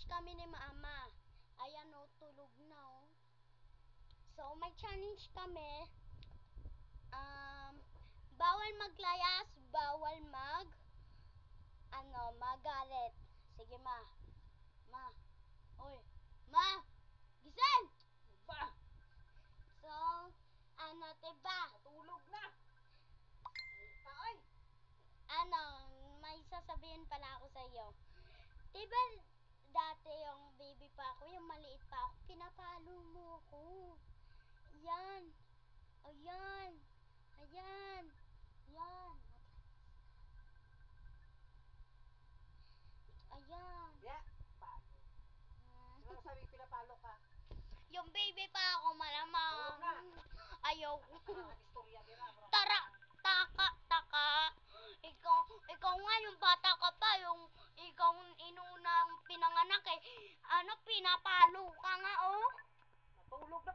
challenge kami ni Mama. Ayan o, tulog na o. So, may challenge kami. Bawal maglayas, bawal magalit. Sige, Ma. Ma. Oy. Ma! Gising! Ba? So, diba? Natulog na. Ay, May sasabihin pala ako sa iyo. Diba dati yung baby pa ako, yung maliit pa ako, pinapalo mo ako. Ayan. Ayan. Ayan. Ayan. Ayan. ya. Palo. Ano sabi pinapalo ka? Yung baby pa ako, malamang. Tulog na. Ayaw. Nakakistorya nila, bro. Tara, taka. Ikaw nga, yung bata ka pa, yung ikaw inunang pinanganak eh. Pinapalo ka nga, oh. Natulog na